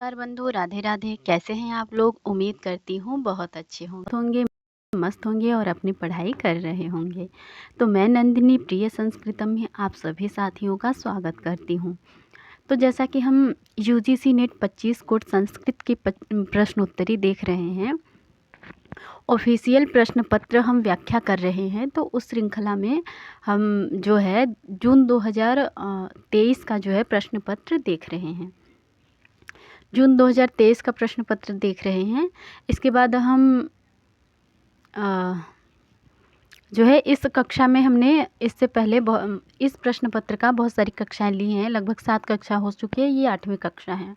नमस्कार बंधु, राधे राधे। कैसे हैं आप लोग? उम्मीद करती हूँ बहुत अच्छे होंगे, मस्त होंगे और अपनी पढ़ाई कर रहे होंगे। तो मैं नंदिनी प्रिय संस्कृतम में आप सभी साथियों का स्वागत करती हूँ। तो जैसा कि हम यूजीसी नेट 25 कोड संस्कृत की प्रश्नोत्तरी देख रहे हैं, ऑफिशियल प्रश्न पत्र हम व्याख्या कर रहे हैं। तो उस श्रृंखला में हम जो है जून 2023 का जो है प्रश्न पत्र देख रहे हैं। जून 2023 का प्रश्न पत्र देख रहे हैं। इसके बाद हम जो है इस कक्षा में हमने इससे पहले इस प्रश्न पत्र का बहुत सारी कक्षाएं ली हैं। लगभग 7 कक्षा हो चुकी है, ये 8वीं कक्षा है।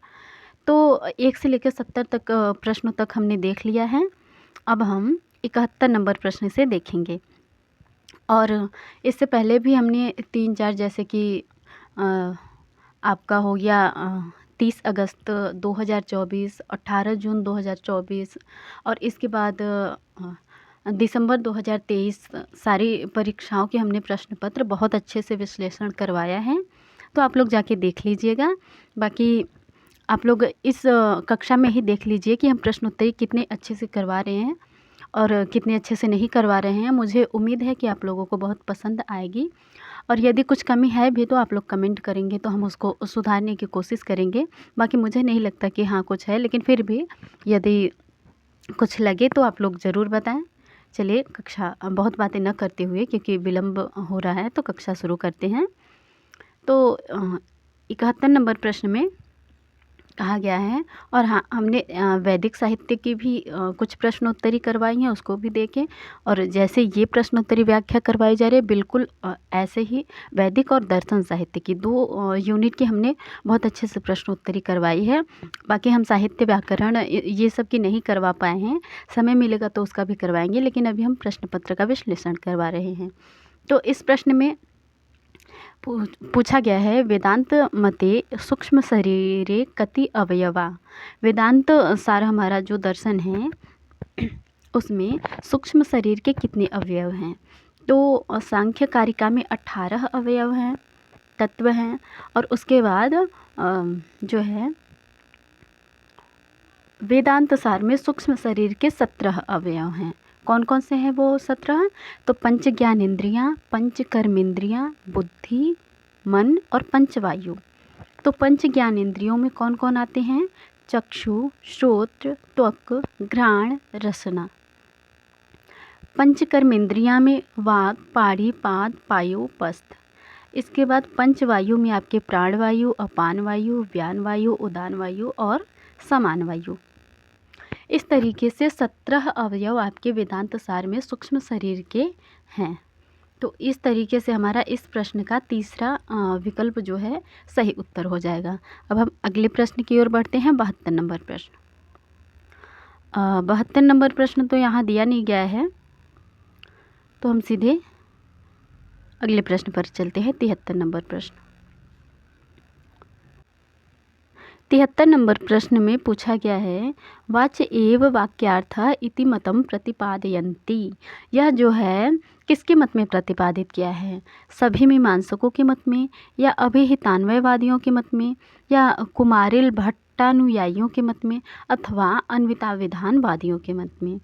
तो 1 से लेकर 70 तक प्रश्नों तक हमने देख लिया है। अब हम 71 नंबर प्रश्न से देखेंगे। और इससे पहले भी हमने 3-4 जैसे कि आपका हो गया 30 अगस्त 2024, 18 जून 2024 और इसके बाद दिसंबर 2023 सारी परीक्षाओं के हमने प्रश्न पत्र बहुत अच्छे से विश्लेषण करवाया है। तो आप लोग जाके देख लीजिएगा। बाकी आप लोग इस कक्षा में ही देख लीजिए कि हम प्रश्नोत्तरी कितने अच्छे से करवा रहे हैं और कितने अच्छे से नहीं करवा रहे हैं। मुझे उम्मीद है कि आप लोगों को बहुत पसंद आएगी और यदि कुछ कमी है भी तो आप लोग कमेंट करेंगे तो हम उसको सुधारने की कोशिश करेंगे। बाकी मुझे नहीं लगता कि हाँ कुछ है, लेकिन फिर भी यदि कुछ लगे तो आप लोग ज़रूर बताएं। चलिए कक्षा बहुत बातें न करते हुए, क्योंकि विलम्ब हो रहा है, तो कक्षा शुरू करते हैं। तो 71 नंबर प्रश्न में कहा गया है, और हाँ हमने वैदिक साहित्य की भी कुछ प्रश्नोत्तरी करवाई हैं, उसको भी देखें। और जैसे ये प्रश्नोत्तरी व्याख्या करवाई जा रही है, बिल्कुल ऐसे ही वैदिक और दर्शन साहित्य की 2 यूनिट की हमने बहुत अच्छे से प्रश्नोत्तरी करवाई है। बाकी हम साहित्य व्याकरण ये सब की नहीं करवा पाए हैं, समय मिलेगा तो उसका भी करवाएंगे, लेकिन अभी हम प्रश्न पत्र का विश्लेषण करवा रहे हैं। तो इस प्रश्न में पूछा गया है, वेदांत मते सूक्ष्म शरीरे कति अवयवा। वेदांत सार हमारा जो दर्शन है उसमें सूक्ष्म शरीर के कितने अवयव हैं। तो सांख्य कारिका में 18 अवयव हैं, तत्व हैं। और उसके बाद जो है वेदांत सार में सूक्ष्म शरीर के 17 अवयव हैं। कौन कौन से हैं वो 17? तो पंच ज्ञानेंद्रियाँ, पंच कर्मेंद्रियाँ, बुद्धि, मन और पंचवायु। तो पंच ज्ञानेंद्रियों में कौन कौन आते हैं? चक्षु, श्रोत्र, त्वक, घ्राण, रसना। पंच कर्मेंद्रियाँ में वाग, पाड़ी, पाद, पायु, पस्त। इसके बाद पंचवायु में आपके प्राणवायु, अपान वायु, व्यान वायु, उदान वायु और समान वायु। इस तरीके से 17 अवयव आपके वेदांत सार में सूक्ष्म शरीर के हैं। तो इस तरीके से हमारा इस प्रश्न का तीसरा विकल्प जो है सही उत्तर हो जाएगा। अब हम अगले प्रश्न की ओर बढ़ते हैं, 72 नंबर प्रश्न। 72 नंबर प्रश्न तो यहाँ दिया नहीं गया है, तो हम सीधे अगले प्रश्न पर चलते हैं। 73 नंबर प्रश्न। 73 नंबर प्रश्न में पूछा गया है, वाच्य एव वाक्यार्थ इति मतम प्रतिपादयन्ति। यह जो है किसके मत में प्रतिपादित किया है? सभी मीमांसकों के मत में, या अभिहितान्वयवादियों के मत में, या कुमारिल भट्टानुयायियों के मत में, अथवा अन्विताविधानवादियों के मत में?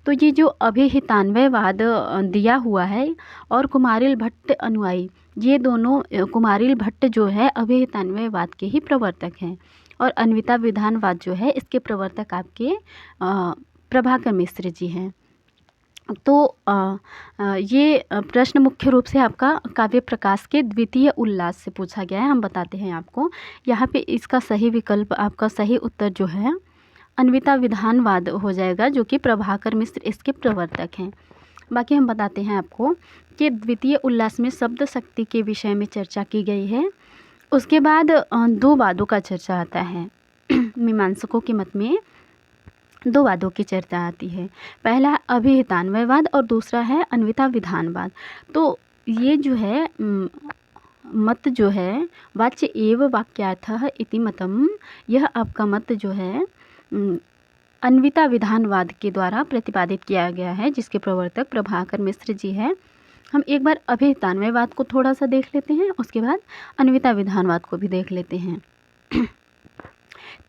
तो ये जो अभिहितान्वयवाद दिया हुआ है और कुमारिल भट्ट अनुयायी, ये दोनों कुमारिल भट्ट जो है अभिहितान्वयवाद के ही प्रवर्तक हैं, और अन्विता विधानवाद जो है इसके प्रवर्तक आपके प्रभाकर मिश्र जी हैं। तो ये प्रश्न मुख्य रूप से आपका काव्य प्रकाश के द्वितीय उल्लास से पूछा गया है। हम बताते हैं आपको। यहाँ पे इसका सही विकल्प, आपका सही उत्तर जो है अन्विता विधानवाद हो जाएगा, जो कि प्रभाकर मिश्र इसके प्रवर्तक हैं। बाकी हम बताते हैं आपको कि द्वितीय उल्लास में शब्द शक्ति के विषय में चर्चा की गई है। उसके बाद 2 वादों का चर्चा आता है। मीमांसकों के मत में 2 वादों की चर्चा आती है। पहला अभिहितान्वयवाद और दूसरा है अन्विता विधानवाद। तो ये जो है मत जो है वाच्य एव वाक्यार्थः इति मतम, यह आपका मत जो है अन्विता विधानवाद के द्वारा प्रतिपादित किया गया है, जिसके प्रवर्तक प्रभाकर मिश्र जी हैं। हम एक बार अभिहितान्वयवाद को थोड़ा सा देख लेते हैं, उसके बाद अन्विता विधानवाद को भी देख लेते हैं।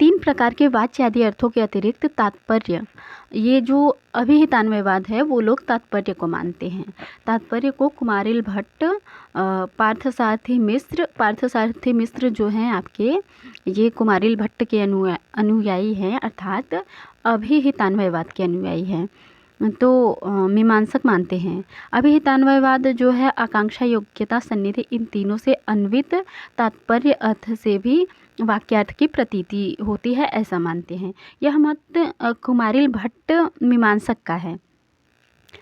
तीन प्रकार के वाच्य आदि अर्थों के अतिरिक्त तात्पर्य, ये जो अभिहितान्वयवाद है वो लोग तात्पर्य को मानते हैं। तात्पर्य को कुमारिल भट्ट, पार्थसारथी मिश्र जो हैं आपके, ये कुमारिल भट्ट के अनुयायी हैं, अर्थात अभिहितान्वयवाद के अनुयायी हैं। तो मीमांसक मानते हैं अभिहितान्वयवाद जो है आकांक्षा, योग्यता, सन्निधि, इन तीनों से अन्वित तात्पर्य अर्थ से भी वाक्यार्थ की प्रतीति होती है, ऐसा मानते हैं। यह मत कुमारिल भट्ट मीमांसक का है,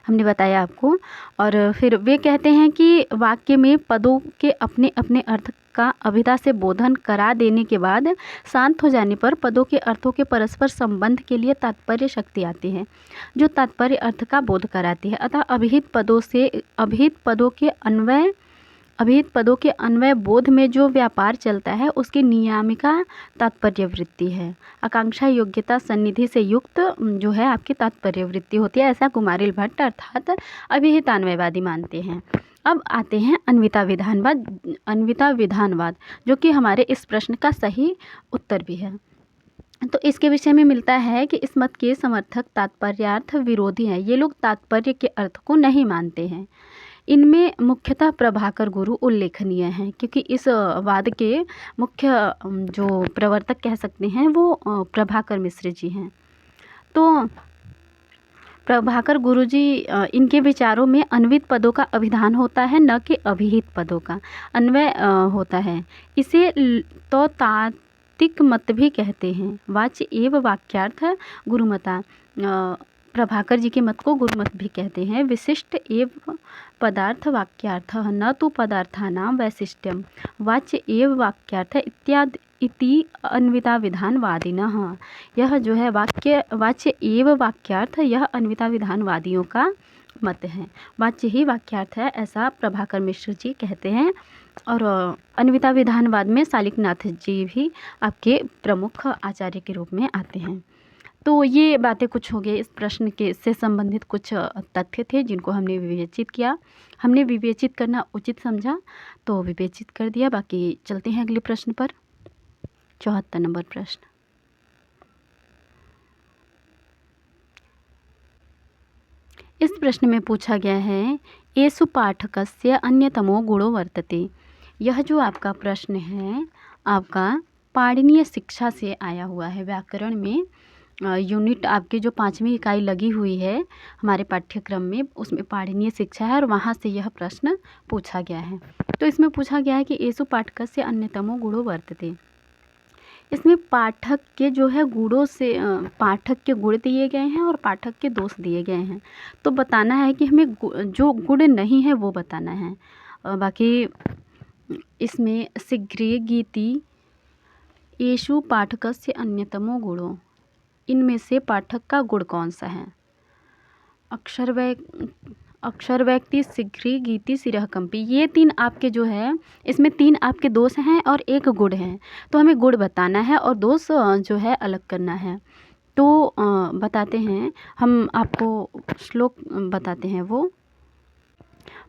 हमने बताया आपको। और फिर वे कहते हैं कि वाक्य में पदों के अपने अपने अर्थ का अभिधा से बोधन करा देने के बाद शांत हो जाने पर पदों के अर्थों के परस्पर संबंध के लिए तात्पर्य शक्ति आती है, जो तात्पर्य अर्थ का बोध कराती है। अतः अभिहित पदों के अन्वय बोध में जो व्यापार चलता है उसकी नियामिका तात्पर्य वृत्ति है। आकांक्षा, योग्यता, सन्निधि से युक्त जो है आपकी तात्पर्य वृत्ति होती है, ऐसा कुमारिल भट्ट अर्थात अभिहितान्वयवादी मानते हैं। अब आते हैं अन्विता विधानवाद, जो कि हमारे इस प्रश्न का सही उत्तर भी है। तो इसके विषय में मिलता है कि इस मत के समर्थक तात्पर्यार्थ विरोधी हैं। ये लोग तात्पर्य के अर्थ को नहीं मानते हैं। इनमें मुख्यतः प्रभाकर गुरु उल्लेखनीय हैं, क्योंकि इस वाद के मुख्य जो प्रवर्तक कह सकते हैं वो प्रभाकर मिश्र जी हैं। तो प्रभाकर गुरु जी, इनके विचारों में अन्वित पदों का अभिधान होता है, न कि अभिहित पदों का अन्वय होता है। इसे तो तात्विक मत भी कहते हैं। वाच्य एवं वाक्यार्थ गुरुमता, प्रभाकर जी के मत को गुरुमत भी कहते हैं। विशिष्ट एवं पदार्थ वाक्यार्थ, न तो पदार्थानां वैशिष्ट्यम, वाच्य एवं वाक्यार्थ इत्यादि इति अन्विता विधानवादिनः। यह जो है वाच्य एवं वाक्यार्थ, यह अन्विता विधानवादियों का मत है। वाच्य ही वाक्यार्थ है, ऐसा प्रभाकर मिश्र जी कहते हैं। और अन्विता विधानवाद में शालिकनाथ जी भी आपके प्रमुख आचार्य के रूप में आते हैं। तो ये बातें कुछ हो गए इस प्रश्न के से संबंधित कुछ तथ्य थे जिनको हमने विवेचित किया। हमने विवेचित करना उचित समझा तो विवेचित कर दिया। बाकी चलते हैं अगले प्रश्न पर। 74 नंबर प्रश्न। इस प्रश्न में पूछा गया है, एषु पाठकस्य अन्यतमो गुणो वर्तते। यह जो आपका प्रश्न है आपका पाणिनीय शिक्षा से आया हुआ है। व्याकरण में यूनिट आपकी जो 5वीं इकाई लगी हुई है हमारे पाठ्यक्रम में, उसमें पाणिनीय शिक्षा है और वहाँ से यह प्रश्न पूछा गया है। तो इसमें पूछा गया है कि एषु पाठकस्य अन्यतमो गुणो वर्तते। इसमें पाठक के जो है गुणों से पाठक के गुण दिए गए हैं और पाठक के दोष दिए गए हैं। तो बताना है कि हमें जो गुण नहीं है वो बताना है। बाकी इसमें शीघ्रे गीति एषु पाठकस्य अन्यतमो गुणो, इनमें से पाठक का गुण कौन सा है? अक्षर व्यक्ति, शीघ्री, गीति, सिरह कंपी, ये 3 आपके जो है इसमें 3 आपके दोष हैं और 1 गुण है। तो हमें गुण बताना है और दोष जो है अलग करना है। तो बताते हैं, हम आपको श्लोक बताते हैं। वो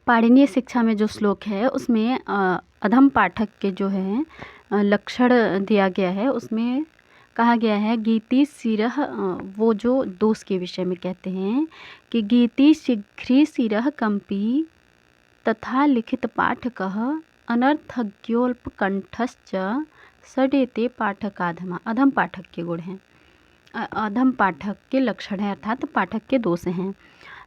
पाणिनीय शिक्षा में जो श्लोक है उसमें अधम पाठक के जो है लक्षण दिया गया है। उसमें कहा गया है गीति सिरह, वो जो दोष के विषय में कहते हैं कि गीति शीघ्री सिरह कंपी तथा लिखित पाठकः अनर्थज्ञोल्पकंठश्च षडेते पाठकाधमा। अधम पाठक के गुण हैं, अधम पाठक के लक्षण हैं, अर्थात पाठक के दोष हैं।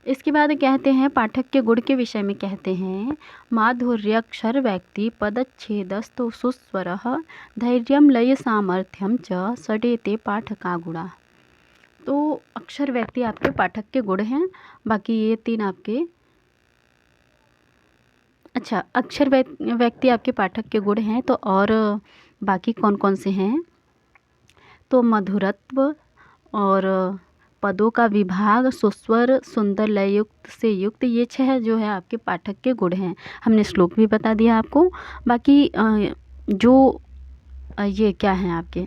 इसके बाद कहते हैं पाठक के गुण के विषय में कहते हैं माधुर्यक्षर व्यक्ति पदच्छेदस्तु सुस्वरः धैर्यं लय सामर्थ्यं च षडेते पाठका गुणा। तो अक्षर व्यक्ति आपके पाठक के गुण हैं। बाकी ये 3 आपके अक्षर व्यक्ति आपके पाठक के गुण हैं। तो और बाकी कौन कौन से हैं? तो मधुरत्व और पदों का विभाग, सुस्वर, सुंदर लययुक्त से युक्त, ये 6 जो है आपके पाठक के गुण हैं। हमने श्लोक भी बता दिया आपको। बाकी जो ये क्या हैं आपके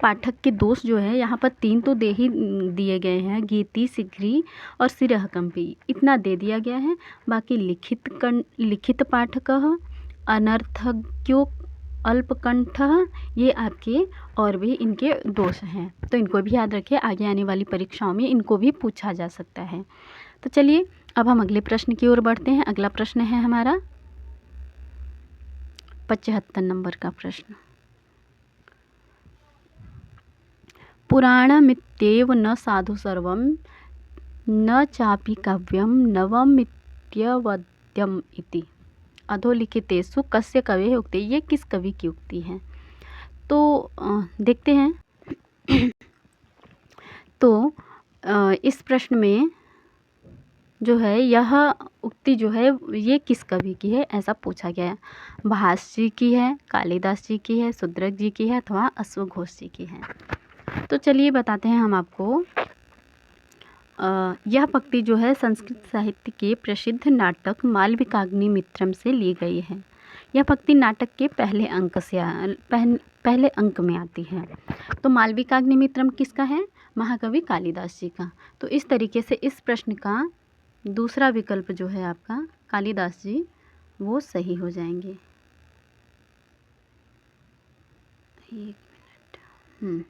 पाठक के दोष जो है, यहाँ पर 3 तो दे ही दिए गए हैं, गीति, शीघ्री और सिरह कंपी, इतना दे दिया गया है। बाकी लिखित पाठकः अल्पकंठ, ये आपके और भी इनके दोष हैं, तो इनको भी याद रखिए, आगे आने वाली परीक्षाओं में इनको भी पूछा जा सकता है। तो चलिए अब हम अगले प्रश्न की ओर बढ़ते हैं। अगला प्रश्न है हमारा 75 नंबर का प्रश्न। पुराणमित्येव न साधु सर्वं न चापि काव्यं नवमित्यवद्यम् इति अधोलिखितेषु कस्य कवेः उक्ति। ये किस कवि की उक्ति है? तो देखते हैं। तो इस प्रश्न में जो है यह उक्ति जो है ये किस कवि की है, ऐसा पूछा गया है। भास जी की है, कालिदास जी की है, शूद्रक जी की है अथवा अश्वघोष जी की है। तो चलिए बताते हैं हम आपको। यह पंक्ति जो है संस्कृत साहित्य के प्रसिद्ध नाटक मालविकाग्निमित्रम से ली गई है। यह पंक्ति नाटक के पहले अंक से पहले अंक में आती है। तो मालविकाग्निमित्रम किसका है? महाकवि कालिदास जी का। तो इस तरीके से इस प्रश्न का दूसरा विकल्प जो है आपका कालिदास जी, वो सही हो जाएंगे। एक मिनट।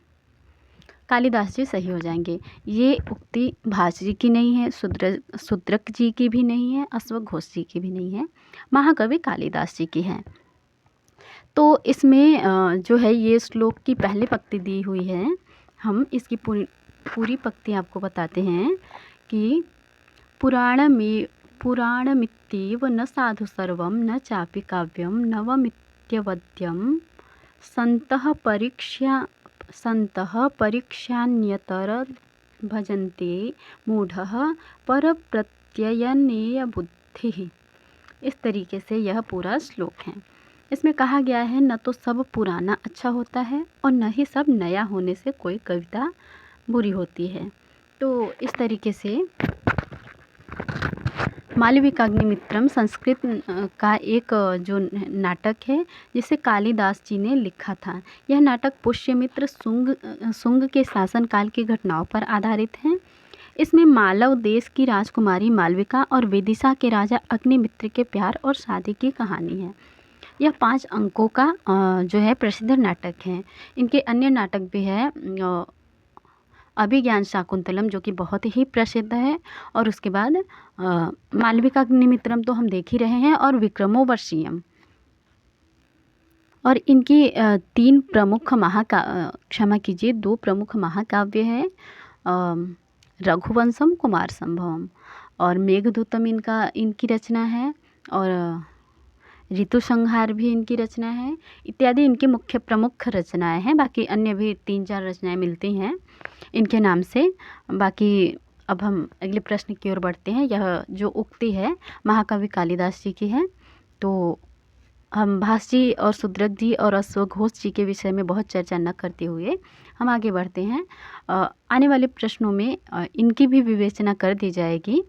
कालिदास जी सही हो जाएंगे। ये उक्ति भास जी की नहीं है, शूद्रक जी की भी नहीं है, अश्वघोष जी की भी नहीं है, महाकवि कालिदास जी की है। तो इसमें जो है ये श्लोक की पहली पंक्ति दी हुई है। हम इसकी पूरी पंक्ति आपको बताते हैं कि पुराणमित्येव न साधु सर्वं न चापि काव्यं नवमित्यवद्यं सन्तः परीक्षान्यतर भजन्ते मूढ़ः परप्रत्ययनेय बुद्धिः। इस तरीके से यह पूरा श्लोक है। इसमें कहा गया है न तो सब पुराना अच्छा होता है और न ही सब नया होने से कोई कविता बुरी होती है। तो इस तरीके से मालविकाग्निमित्रम संस्कृत का एक जो नाटक है जिसे कालिदास जी ने लिखा था। यह नाटक पुष्यमित्र शुंग के शासनकाल की घटनाओं पर आधारित है। इसमें मालव देश की राजकुमारी मालविका और विदिशा के राजा अग्निमित्र के प्यार और शादी की कहानी है। यह 5 अंकों का जो है प्रसिद्ध नाटक है। इनके अन्य नाटक भी है, अभिज्ञान शाकुंतलम जो कि बहुत ही प्रसिद्ध है, और उसके बाद मालविकाग्निमित्रम तो हम देख ही रहे हैं, और विक्रमोर्वशीयम। और इनकी 2 प्रमुख महाकाव्य है, रघुवंशम, कुमार संभवम और मेघदूतम इनकी रचना है, और ऋतु संहार भी इनकी रचना है इत्यादि इनकी मुख्य प्रमुख रचनाएं हैं। बाकी अन्य भी 3-4 रचनाएं मिलती हैं इनके नाम से। बाकी अब हम अगले प्रश्न की ओर बढ़ते हैं। यह जो उक्ति है महाकवि कालिदास जी की है। तो हम भास जी और शूद्रक जी और अश्वघोष जी के विषय में बहुत चर्चा न करते हुए हम आगे बढ़ते हैं। आने वाले प्रश्नों में इनकी भी विवेचना कर दी जाएगी।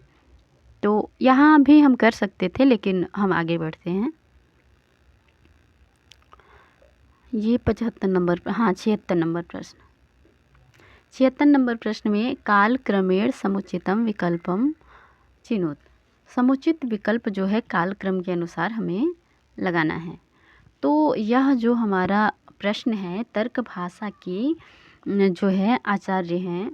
तो यहाँ भी हम कर सकते थे, लेकिन हम आगे बढ़ते हैं। ये 76 नंबर 76 नंबर प्रश्न। 76 नंबर प्रश्न में काल क्रमेण समुचितम विकल्पम चिनोत। समुचित विकल्प जो है काल क्रम के अनुसार हमें लगाना है। तो यह जो हमारा प्रश्न है तर्क भाषा की जो है आचार्य हैं,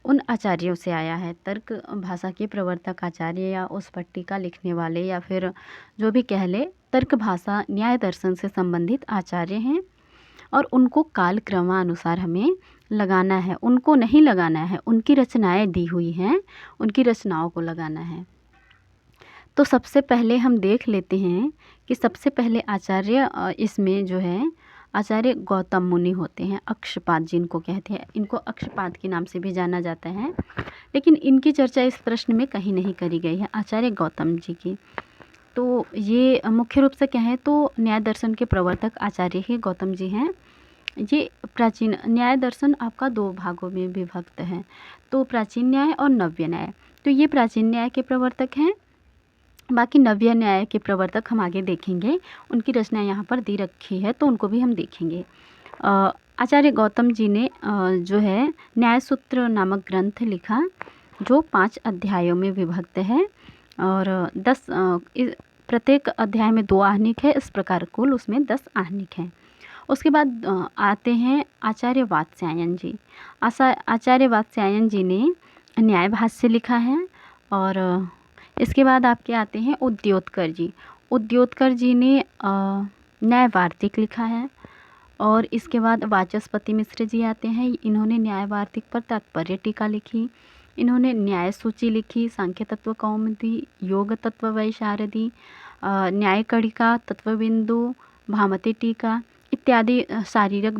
उन आचार्यों से आया है। तर्क भाषा के प्रवर्तक आचार्य या उस पट्टिका लिखने वाले या फिर जो भी कह ले, तर्क भाषा न्याय दर्शन से संबंधित आचार्य हैं, और उनको काल क्रमानुसार हमें लगाना है। उनको नहीं लगाना है, उनकी रचनाएं दी हुई हैं, उनकी रचनाओं को लगाना है। तो सबसे पहले हम देख लेते हैं कि सबसे पहले आचार्य इसमें जो है आचार्य गौतम मुनि होते हैं। अक्षपाद जिनको कहते हैं, इनको अक्षपाद के नाम से भी जाना जाता है, लेकिन इनकी चर्चा इस प्रश्न में कहीं नहीं करी गई है, आचार्य गौतम जी की। तो ये मुख्य रूप से कहें तो न्याय दर्शन के प्रवर्तक आचार्य ही गौतम जी हैं। ये प्राचीन न्याय दर्शन आपका 2 भागों में विभक्त है, तो प्राचीन न्याय और नव्य न्याय। तो ये प्राचीन न्याय के प्रवर्तक हैं। बाकी नव्य न्याय के प्रवर्तक हम आगे देखेंगे, उनकी रचना यहाँ पर दी रखी है, तो उनको भी हम देखेंगे। आचार्य गौतम जी ने जो है न्याय सूत्र नामक ग्रंथ लिखा, जो 5 अध्यायों में विभक्त है, और प्रत्येक अध्याय में 2 आहनिक है, इस प्रकार कुल उसमें 10 आहनिक हैं। उसके बाद आते हैं आचार्य वात्स्यायन जी। आचार्य वात्स्यायन जी ने न्याय भाष्य लिखा है। और इसके बाद आपके आते हैं उद्योतकर जी। उद्योतकर जी ने न्याय वार्तिक लिखा है। और इसके बाद वाचस्पति मिश्र जी आते हैं, इन्होंने न्याय वार्तिक पर तात्पर्य टीका लिखी। इन्होंने न्याय सूची लिखी, सांख्य तत्व कौमुदी, योग तत्व वैशारदी, न्याय कड़िका, तत्वबिंदु, भामती टीका इत्यादि शारीरक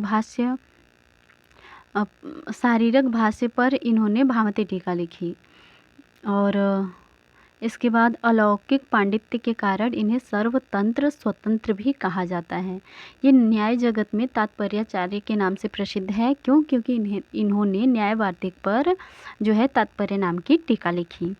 भाष्य पर इन्होंने भामती टीका लिखी। और इसके बाद अलौकिक पांडित्य के कारण इन्हें सर्वतंत्र स्वतंत्र भी कहा जाता है। ये न्याय जगत में तात्पर्याचार्य के नाम से प्रसिद्ध है। क्यों? क्योंकि इन्होंने न्याय वार्तिक पर जो है तात्पर्य नाम की टीका लिखी।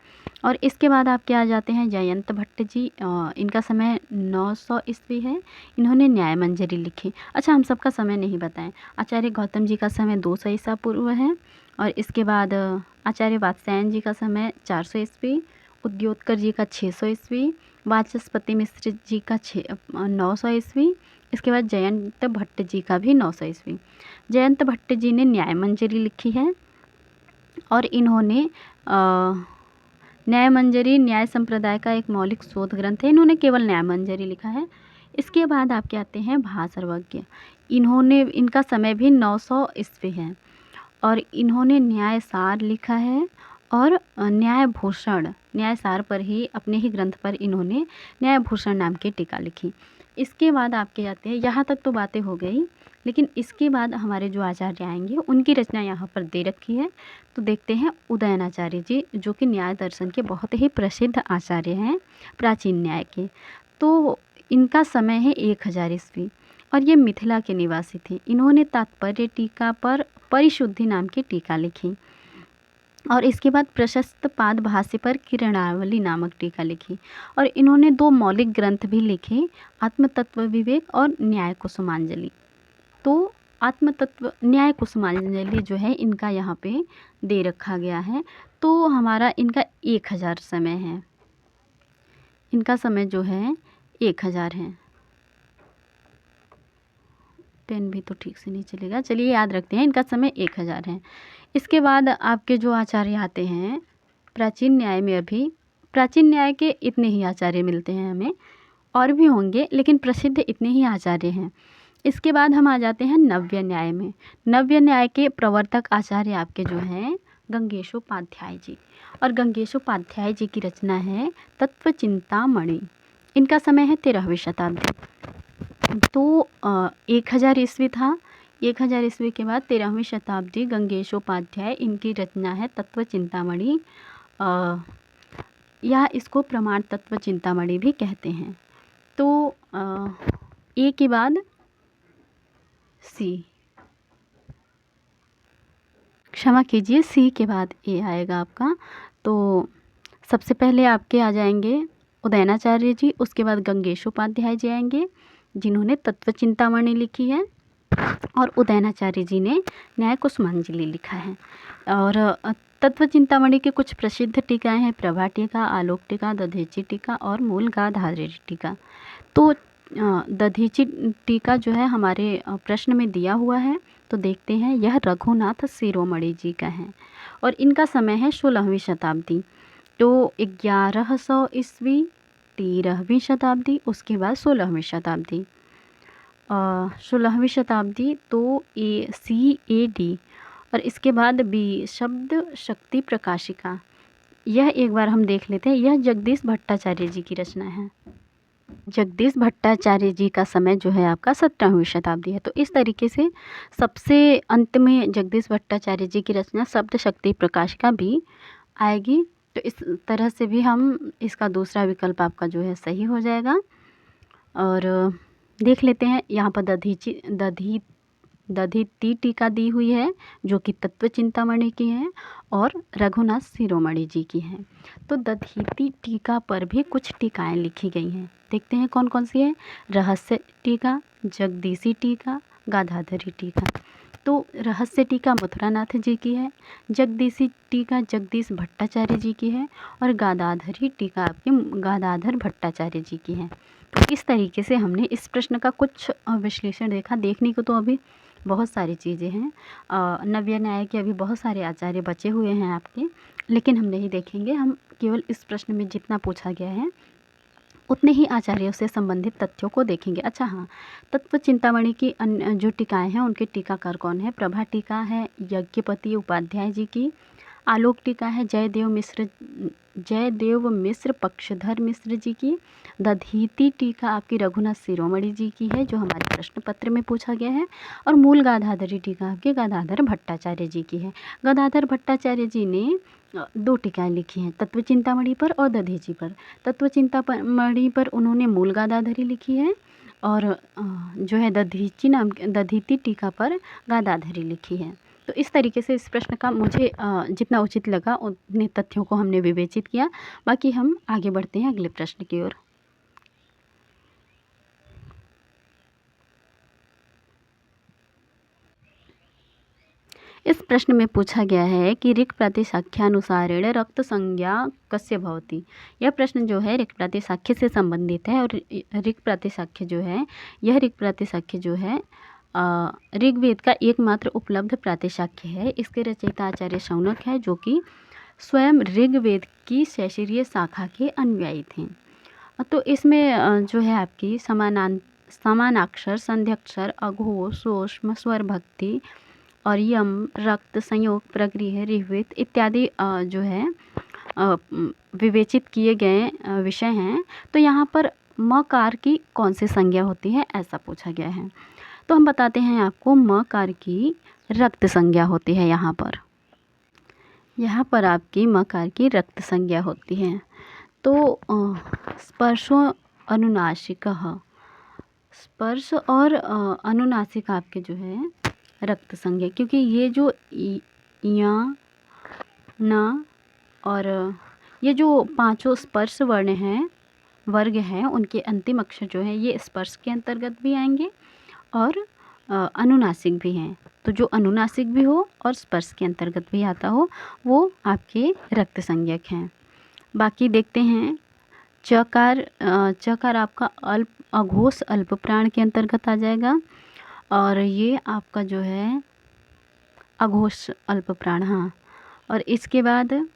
और इसके बाद आपके आ जाते हैं जयंत भट्ट जी। इनका समय 900 ईस्वी है। इन्होंने न्याय मंजरी लिखी। अच्छा, हम सबका समय नहीं बताएं। आचार्य गौतम जी का समय 200 ईसा पूर्व है। और इसके बाद आचार्य वात्स्यायन जी का समय 400 ईस्वी, उद्योतकर जी का 600 ईस्वी, वाचस्पति मिश्र जी का 900 ईस्वी। इसके बाद जयंत भट्ट जी का भी 900 ईस्वी। जयंत भट्ट जी ने न्याय मंजरी लिखी है। और इन्होंने न्याय मंजरी न्याय संप्रदाय का एक मौलिक शोध ग्रंथ है। इन्होंने केवल न्याय मंजरी लिखा है। इसके बाद आपके आते हैं भासर्वज्ञ। इनका समय भी 900 ईस्वी है। और इन्होंने न्याय सार लिखा है। और न्यायभूषण, न्याय सार पर ही अपने ही ग्रंथ पर इन्होंने न्यायभूषण नाम की टीका लिखी। इसके बाद आपके आते हैं, यहाँ तक तो बातें हो गई, लेकिन इसके बाद हमारे जो आचार्य आएंगे उनकी रचना यहाँ पर दे रखी है। तो देखते हैं उदयनाचार्य जी, जो कि न्याय दर्शन के बहुत ही प्रसिद्ध आचार्य हैं प्राचीन न्याय के। तो इनका समय है 1000 ईस्वी और ये मिथिला के निवासी थे। इन्होंने तात्पर्य टीका पर परिशुद्धि नाम की टीका लिखी। और इसके बाद प्रशस्त पाद भाष्य पर किरणावली नामक टीका लिखी। और इन्होंने 2 मौलिक ग्रंथ भी लिखे, आत्मतत्व विवेक और न्याय कुसुमांजलि। तो आत्मतत्व न्याय कुसुमांजलि जो है इनका यहाँ पे दे रखा गया है। तो हमारा इनका 1000 समय है। इनका समय जो है 1000 है। पेन भी तो ठीक से नहीं चलेगा, चलिए याद रखते हैं, इनका समय 1000 है। इसके बाद आपके जो आचार्य आते हैं प्राचीन न्याय में, अभी प्राचीन न्याय के इतने ही आचार्य मिलते हैं हमें, और भी होंगे लेकिन प्रसिद्ध इतने ही आचार्य हैं। इसके बाद हम आ जाते हैं नव्य न्याय में। नव्य न्याय के प्रवर्तक आचार्य आपके जो हैं गंगेशोपाध्याय जी। और गंगेशोपाध्याय जी की रचना है तत्वचिंतामणि। इनका समय है 13वीं शताब्दी। तो 1000 ईस्वी था। 1000 ईस्वी के बाद 13वीं शताब्दी, गंगेशोपाध्याय, इनकी रचना है तत्वचिंतामणि, या इसको प्रमाण तत्व चिंतामणि भी कहते हैं। तो ए के बाद सी, क्षमा कीजिए, सी के बाद ए आएगा आपका। तो सबसे पहले आपके आ जाएंगे उदयनाचार्य जी, उसके बाद गंगेशोपाध्याय जी आएंगे जिन्होंने तत्व चिंतामणि लिखी है, और उदयनाचार्य जी ने न्याय कुसुमांजलि लिखा है। और तत्व चिंतामणि के कुछ प्रसिद्ध टीकाएं हैं, प्रभा टीका, आलोक टीका, दधीची टीका और मूलगाधारी टीका। तो दधीची टीका जो है हमारे प्रश्न में दिया हुआ है, तो देखते हैं। यह रघुनाथ शिरोमणि जी का है और इनका समय है 16वीं शताब्दी। तो 1100 ईस्वी, 13वीं शताब्दी, उसके बाद 16वीं शताब्दी। 16वीं शताब्दी तो CAD, और इसके बाद बी शब्द शक्ति प्रकाशिका। यह एक बार हम देख लेते हैं। यह जगदीश भट्टाचार्य जी की रचना है। जगदीश भट्टाचार्य जी का समय जो है आपका 17वीं शताब्दी है। तो इस तरीके से सबसे अंत में जगदीश भट्टाचार्य जी की रचना शब्द शक्ति प्रकाशिका भी आएगी। तो इस तरह से भी हम इसका दूसरा विकल्प आपका जो है सही हो जाएगा। और देख लेते हैं, यहाँ पर दधीती टीका दी हुई है जो कि तत्व चिंतामणि की है और रघुनाथ शिरोमणि जी की है। तो दधीती टीका पर भी कुछ टीकाएं लिखी गई हैं। देखते हैं कौन कौन सी है। रहस्य टीका, जगदीशी टीका, गादाधरी टीका। तो रहस्य टीका मथुरानाथ जी की है, जगदीशी टीका जगदीश भट्टाचार्य जी की है और गादाधरी टीका आपके गादाधर भट्टाचार्य जी की है। तो इस तरीके से हमने इस प्रश्न का कुछ विश्लेषण देखा। देखने को तो अभी बहुत सारी चीज़ें हैं, नव्य न्याय के अभी बहुत सारे आचार्य बचे हुए हैं आपके, लेकिन हम नहीं देखेंगे। हम केवल इस प्रश्न में जितना पूछा गया है उतने ही आचार्यों से संबंधित तथ्यों को देखेंगे। अच्छा हाँ, तत्व चिंतामणि की अन्य जो टीकाएँ हैं उनके टीकाकार कौन है? प्रभा टीका है यज्ञपति उपाध्याय जी की, आलोक टीका है जयदेव मिश्र पक्षधर मिश्र जी की, दधीति टीका आपकी रघुनाथ शिरोमणि जी की है जो हमारे प्रश्न पत्र में पूछा गया है, और मूल गादाधरी टीका आपके गादाधर भट्टाचार्य जी की है। गादाधर भट्टाचार्य जी ने 2 टीकाएँ लिखी हैं, तत्व चिंतामणि पर और दधीचि पर। तत्व चिंतामणि पर उन्होंने मूल गादाधरी लिखी है और जो है दधीति टीका पर गादाधरी लिखी है। तो इस तरीके से इस प्रश्न का मुझे जितना उचित लगा उतने तथ्यों को हमने विवेचित किया। बाकी हम आगे बढ़ते हैं अगले प्रश्न की ओर। इस प्रश्न में पूछा गया है कि ऋक् प्रातिशाख्यानुसारेण रक्त संज्ञा कस्य भवति। यह प्रश्न जो है ऋक् प्रातिशाख्य से संबंधित है और ऋक् प्रातिशाख्य जो है यह ऋक् प्रातिशाख्य जो है ऋग्वेद का एकमात्र उपलब्ध प्रातिशाख्य है। इसके रचयिता आचार्य शौनक है जो कि स्वयं ऋग्वेद की शैशिरीय शाखा के अनुयायी थे। तो इसमें जो है आपकी समानाक्षर, संध्यक्षर, अघोष, सूक्ष्म, स्वर भक्ति और यम, रक्त, संयोग, प्रगृह, ऋग्वेद इत्यादि जो है विवेचित किए गए विषय हैं। तो यहाँ पर मकार की कौन सी संज्ञा होती है ऐसा पूछा गया है। तो हम बताते हैं आपको मकार की रक्त संज्ञा होती है। यहाँ पर आपकी मकार की रक्त संज्ञा होती है। तो स्पर्शो अनुनासिकः, स्पर्श और अनुनासिक आपके जो है रक्त संज्ञा, क्योंकि ये जो या न और ये जो 5 स्पर्श वर्ण हैं वर्ग हैं उनके अंतिम अक्षर जो है ये स्पर्श के अंतर्गत भी आएंगे और अनुनासिक भी हैं। तो जो अनुनासिक भी हो और स्पर्श के अंतर्गत भी आता हो वो आपके रक्त संज्ञक हैं। बाकी देखते हैं चकार आपका अघोष अल्प प्राण के अंतर्गत आ जाएगा और ये आपका जो है अघोष अल्प प्राण। हाँ, और इसके बाद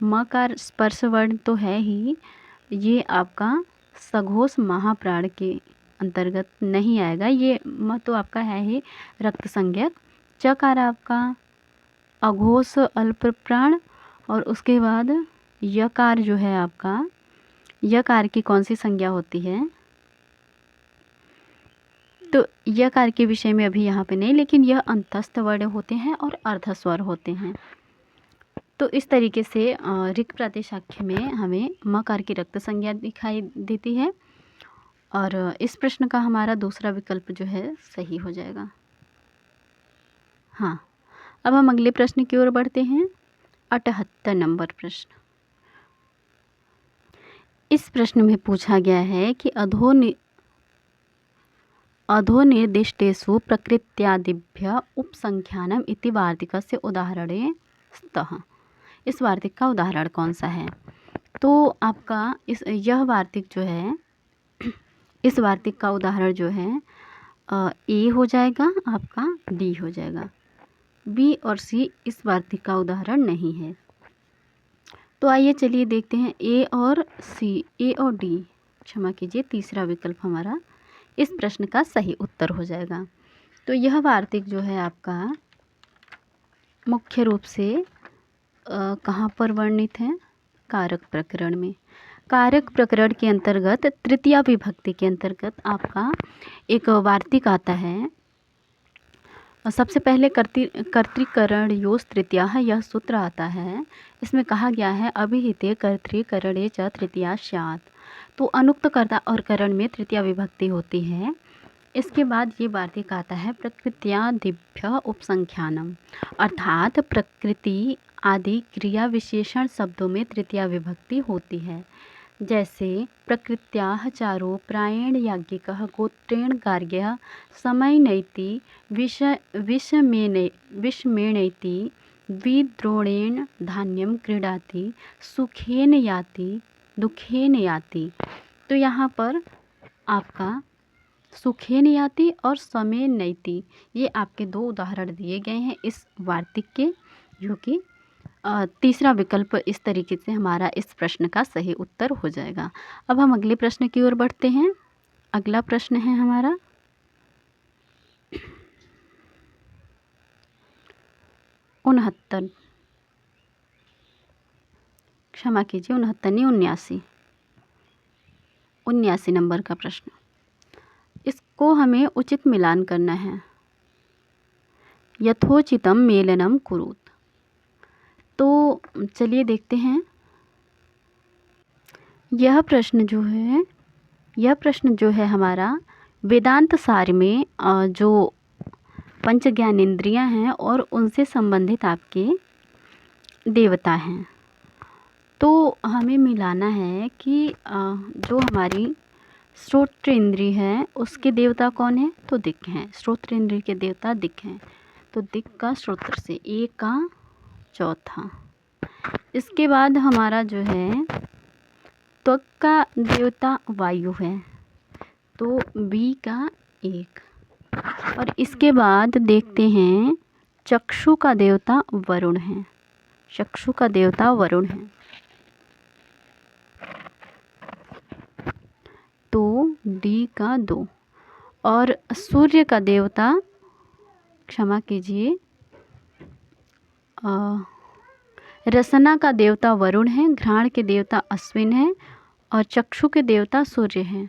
मकार स्पर्श वर्ण तो है ही, ये आपका सघोष महाप्राण के अंतर्गत नहीं आएगा। ये तो आपका है ही रक्त संज्ञक। चकार आपका अघोष अल्प प्राण और उसके बाद यकार जो है आपका, यकार की कौन सी संज्ञा होती है? तो यकार के विषय में अभी यहाँ पे नहीं, लेकिन यह अंतस्थ वर्ण होते हैं और अर्धस्वर होते हैं। तो इस तरीके से ऋक् प्रातिशाख्य में हमें मकार की रक्त संज्ञा दिखाई देती है और इस प्रश्न का हमारा दूसरा विकल्प जो है सही हो जाएगा। हाँ, अब हम अगले प्रश्न की ओर बढ़ते हैं। 78 नंबर प्रश्न। इस प्रश्न में पूछा गया है कि अधोनिर्दिष्टेषु प्रकृत्यादिभ्य उपसंख्यानम इति वार्तिकस्य उदाहरणे स्तः। इस वार्तिक का उदाहरण कौन सा है? तो आपका यह वार्तिक जो है इस वार्तिक का उदाहरण जो है ए हो जाएगा, आपका डी हो जाएगा। बी और सी इस वार्तिक का उदाहरण नहीं है। तो आइए चलिए देखते हैं ए और डी, क्षमा कीजिए, तीसरा विकल्प हमारा इस प्रश्न का सही उत्तर हो जाएगा। तो यह वार्तिक जो है आपका मुख्य रूप से कहाँ पर वर्णित है? कारक प्रकरण में। कारक प्रकरण के अंतर्गत तृतीया विभक्ति के अंतर्गत आपका एक वार्तिक आता है। सबसे पहले कर्तृकरण योस् तृतीया यह सूत्र आता है। इसमें कहा गया है अभिहिते कर्तृकरणे च तृतीया स्यात्। तो अनुक्त कर्ता और करण में तृतीया विभक्ति होती है। इसके बाद ये वार्तिक आता है प्रकृत्यादिभ्य उपसंख्यानम, अर्थात प्रकृति आदि क्रिया विशेषण शब्दों में तृतीया विभक्ति होती है। जैसे प्रकृत्याः चारो प्रायेण याज्ञिकः गोत्रेण गार्ग्यः समयनैति विषमेणैति विद्रोणेन धान्यम क्रीडाति सुखेन याति दुखेन याति। तो यहाँ पर आपका सुखेन याति और समय नैति, ये आपके दो उदाहरण दिए गए हैं इस वार्तिक के, जो कि तीसरा विकल्प इस तरीके से हमारा इस प्रश्न का सही उत्तर हो जाएगा। अब हम अगले प्रश्न की ओर बढ़ते हैं। अगला प्रश्न है हमारा 69, क्षमा कीजिए 69 नहीं 79 नंबर का प्रश्न। इसको हमें उचित मिलान करना है। यथोचितम मेलनम कुरुत। तो चलिए देखते हैं। यह प्रश्न जो है हमारा वेदांत सार में जो पंच ज्ञानेंद्रियां हैं और उनसे संबंधित आपके देवता हैं। तो हमें मिलाना है कि जो हमारी श्रोत्र इंद्रिय है उसके देवता कौन है, तो दिक् हैं। श्रोत्र इंद्रिय के देवता दिक् हैं, तो दिक् का श्रोत्र से एक का चौथा। इसके बाद हमारा जो है त्वक का देवता वायु है, तो बी का एक। और इसके बाद देखते हैं चक्षु का देवता वरुण है, चक्षु का देवता वरुण है, तो डी का 2। और सूर्य का देवता, क्षमा कीजिए, रसना का देवता वरुण है, घ्राण के देवता अश्विन है और चक्षु के देवता सूर्य हैं।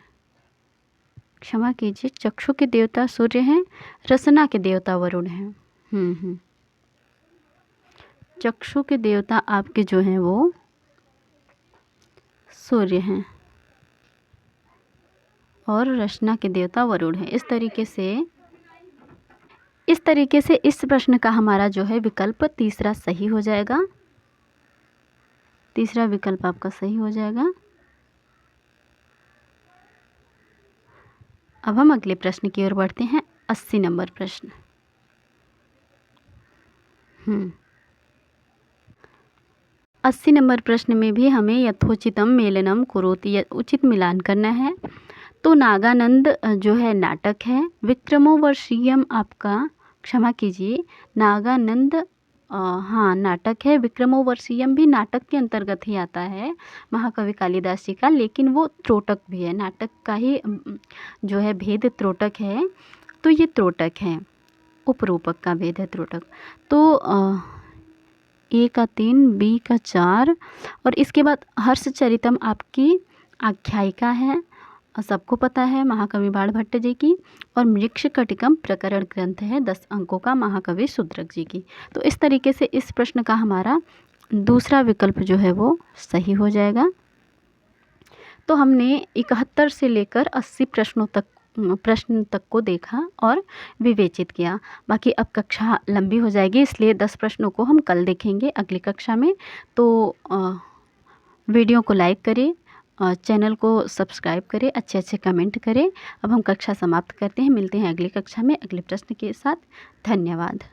क्षमा कीजिए, चक्षु के देवता सूर्य हैं, रसना के देवता वरुण हैं। चक्षु के देवता आपके जो हैं वो सूर्य हैं और रसना के देवता वरुण हैं। इस तरीके से इस प्रश्न का हमारा जो है विकल्प तीसरा सही हो जाएगा। तीसरा विकल्प आपका सही हो जाएगा। अब हम अगले प्रश्न की ओर बढ़ते हैं। 80 नंबर प्रश्न। 80 नंबर प्रश्न में भी हमें यथोचितम मेलनम कुरोति, उचित मिलान करना है। तो नागानंद जो है नाटक है, विक्रमोर्वशीयम आपका, क्षमा कीजिए, नागानंद हाँ नाटक है, विक्रमोर्वशीयम भी नाटक के अंतर्गत ही आता है महाकवि कालिदास जी का, लेकिन वो त्रोटक भी है, नाटक का ही जो है भेद त्रोटक है। तो ये त्रोटक है, उपरूपक का भेद है त्रोटक। तो ए का 3, बी का 4 और इसके बाद हर्षचरितम आपकी आख्यायिका है, सबको पता है, महाकवि बाणभट्ट जी की। और मृक्षकटिकम प्रकरण ग्रंथ है 10 अंकों का, महाकवि शूद्रक जी की। तो इस तरीके से इस प्रश्न का हमारा दूसरा विकल्प जो है वो सही हो जाएगा। तो हमने 71 से लेकर 80 प्रश्न तक को देखा और विवेचित किया। बाकी अब कक्षा लंबी हो जाएगी, इसलिए 10 प्रश्नों को हम कल देखेंगे अगली कक्षा में। तो वीडियो को लाइक करें, चैनल को सब्सक्राइब करें, अच्छे कमेंट करें। अब हम कक्षा समाप्त करते हैं, मिलते हैं अगली कक्षा में अगले प्रश्न के साथ। धन्यवाद।